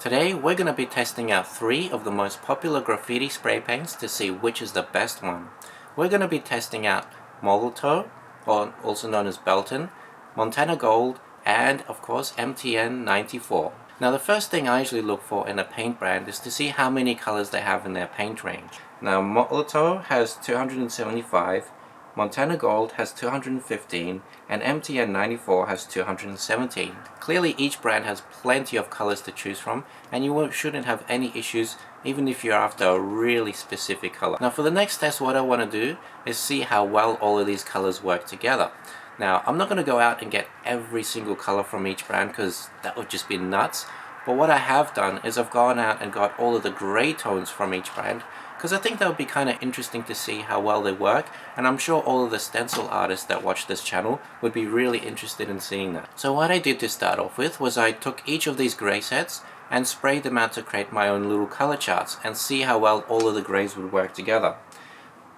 Today we're going to be testing out 3 of the most popular graffiti spray paints to see which is the best one. We're going to be testing out Molotow, or also known as Belton, Montana Gold, and of course MTN 94. Now the first thing I usually look for in a paint brand is to see how many colors they have in their paint range. Now Molotow has 275, Montana Gold has 215, and MTN 94 has 217. Clearly each brand has plenty of colors to choose from, and you shouldn't have any issues even if you're after a really specific color. Now for the next test, what I want to do is see how well all of these colors work together. Now I'm not going to go out and get every single color from each brand because that would just be nuts. But what I have done is I've gone out and got all of the gray tones from each brand, because I think that would be kind of interesting to see how well they work, and I'm sure all of the stencil artists that watch this channel would be really interested in seeing that. So what I did to start off with was I took each of these gray sets and sprayed them out to create my own little color charts and see how well all of the grays would work together.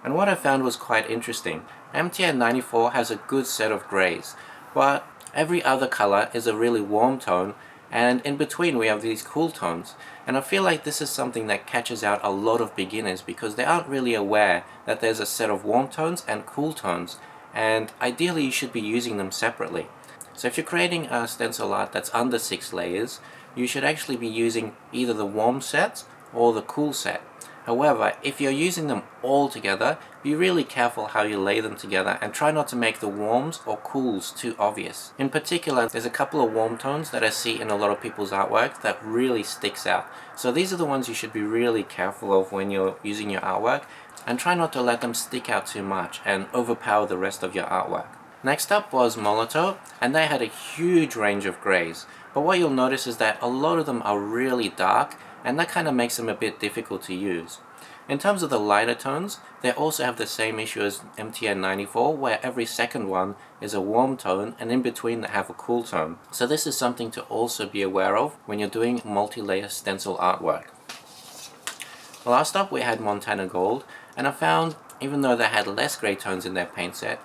And what I found was quite interesting. MTN 94 has a good set of grays, but every other color is a really warm tone, and in between we have these cool tones. And I feel like this is something that catches out a lot of beginners because they aren't really aware that there's a set of warm tones and cool tones, and ideally you should be using them separately. So if you're creating a stencil art that's under 6 layers, you should actually be using either the warm set or the cool set. However, if you're using them all together, be really careful how you lay them together and try not to make the warms or cools too obvious. In particular, there's a couple of warm tones that I see in a lot of people's artwork that really sticks out. So these are the ones you should be really careful of when you're using your artwork, and try not to let them stick out too much and overpower the rest of your artwork. Next up was Molotow, and they had a huge range of grays. But what you'll notice is that a lot of them are really dark, and that kind of makes them a bit difficult to use. In terms of the lighter tones, they also have the same issue as MTN 94, where every second one is a warm tone and in between they have a cool tone. So this is something to also be aware of when you're doing multi-layer stencil artwork. Last up we had Montana Gold, and I found even though they had less gray tones in their paint set,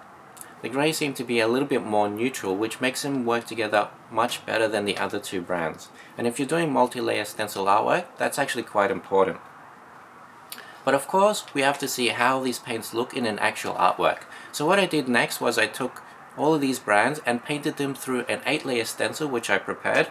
the grey seemed to be a little bit more neutral, which makes them work together much better than the other 2 brands. And if you're doing multi-layer stencil artwork, that's actually quite important. But of course, we have to see how these paints look in an actual artwork. So what I did next was I took all of these brands and painted them through an 8-layer stencil which I prepared.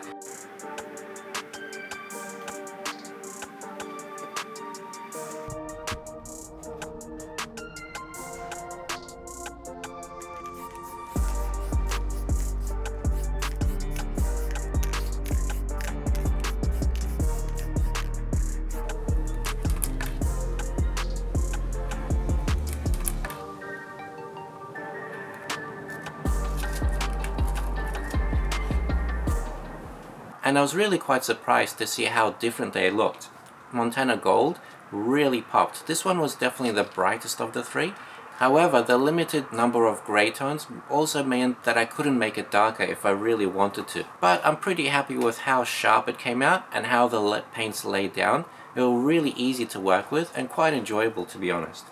And I was really quite surprised to see how different they looked. Montana Gold really popped. This one was definitely the brightest of the 3. However, the limited number of grey tones also meant that I couldn't make it darker if I really wanted to. But I'm pretty happy with how sharp it came out and how the paints laid down. They were really easy to work with and quite enjoyable, to be honest.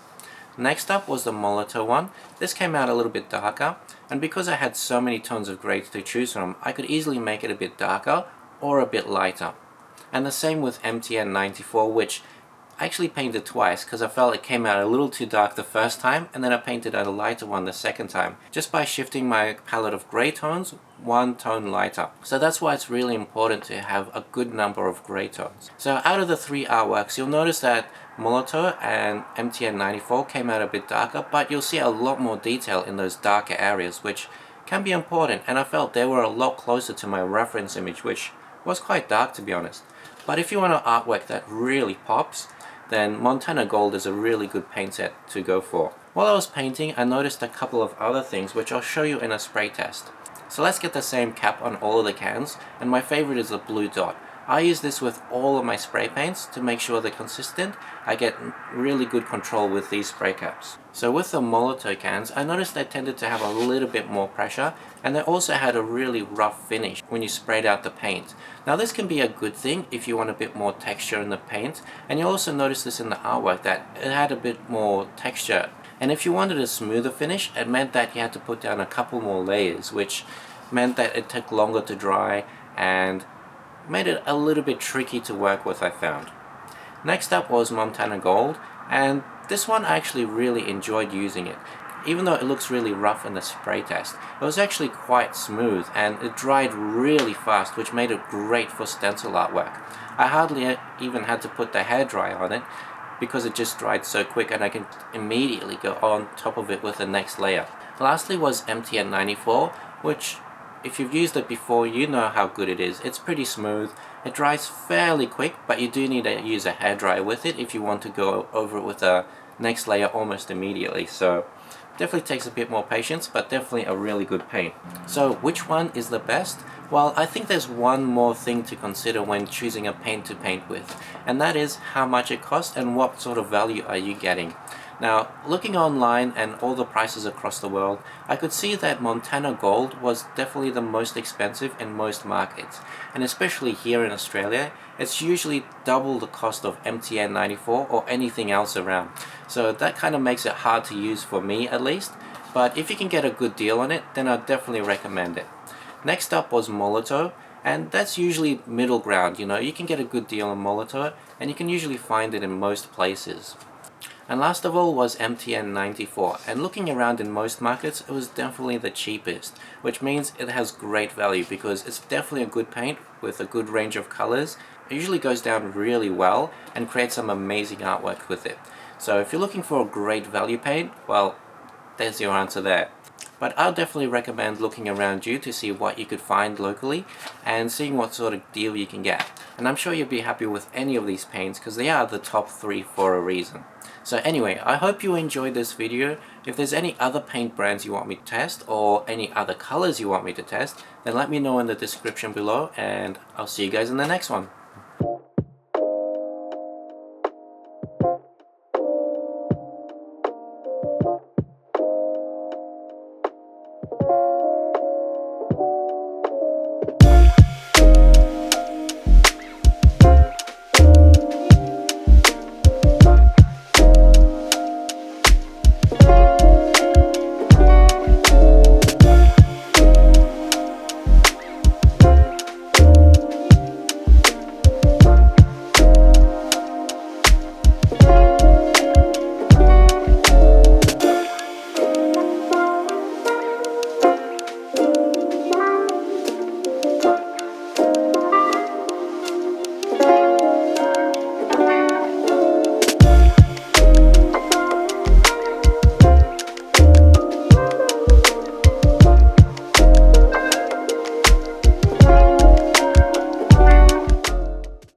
Next up was the Molotow one. This came out a little bit darker, and because I had so many tones of grey to choose from, I could easily make it a bit darker or a bit lighter. And the same with MTN 94, which I actually painted twice because I felt it came out a little too dark the first time, and then I painted a lighter one the second time, just by shifting my palette of grey tones 1 tone lighter. So that's why it's really important to have a good number of grey tones. So out of the 3 artworks, you'll notice that Molotow and MTN 94 came out a bit darker, but you'll see a lot more detail in those darker areas, which can be important, and I felt they were a lot closer to my reference image, which was quite dark, to be honest. But if you want an artwork that really pops, then Montana Gold is a really good paint set to go for. While I was painting, I noticed a couple of other things which I'll show you in a spray test. So let's get the same cap on all of the cans, and my favorite is the blue dot. I use this with all of my spray paints to make sure they're consistent. I get really good control with these spray caps. So with the Molotow cans, I noticed they tended to have a little bit more pressure, and they also had a really rough finish when you sprayed out the paint. Now this can be a good thing if you want a bit more texture in the paint, and you also notice this in the artwork that it had a bit more texture. And if you wanted a smoother finish, it meant that you had to put down a couple more layers, which meant that it took longer to dry and made it a little bit tricky to work with, I found. Next up was Montana Gold, and this one I actually really enjoyed using it. Even though it looks really rough in the spray test, it was actually quite smooth and it dried really fast, which made it great for stencil artwork. I hardly even had to put the hairdryer on it because it just dried so quick and I can immediately go on top of it with the next layer. Lastly was MTN 94, which if you've used it before, you know how good it is. It's pretty smooth, it dries fairly quick, but you do need to use a hairdryer with it if you want to go over it with the next layer almost immediately. So definitely takes a bit more patience, but definitely a really good paint. So which one is the best? Well, I think there's one more thing to consider when choosing a paint to paint with, and that is how much it costs and what sort of value are you getting. Now, looking online and all the prices across the world, I could see that Montana Gold was definitely the most expensive in most markets, and especially here in Australia, it's usually double the cost of MTN 94 or anything else around. So that kind of makes it hard to use for me at least, but if you can get a good deal on it, then I'd definitely recommend it. Next up was Molotow, and that's usually middle ground. You can get a good deal on Molotow, and you can usually find it in most places. And last of all was MTN 94, and looking around in most markets, it was definitely the cheapest, which means it has great value because it's definitely a good paint with a good range of colors. It usually goes down really well and creates some amazing artwork with it. So if you're looking for a great value paint, well, there's your answer there. But I'll definitely recommend looking around you to see what you could find locally and seeing what sort of deal you can get. And I'm sure you'll be happy with any of these paints because they are the top 3 for a reason. So anyway, I hope you enjoyed this video. If there's any other paint brands you want me to test or any other colors you want me to test, then let me know in the description below and I'll see you guys in the next one.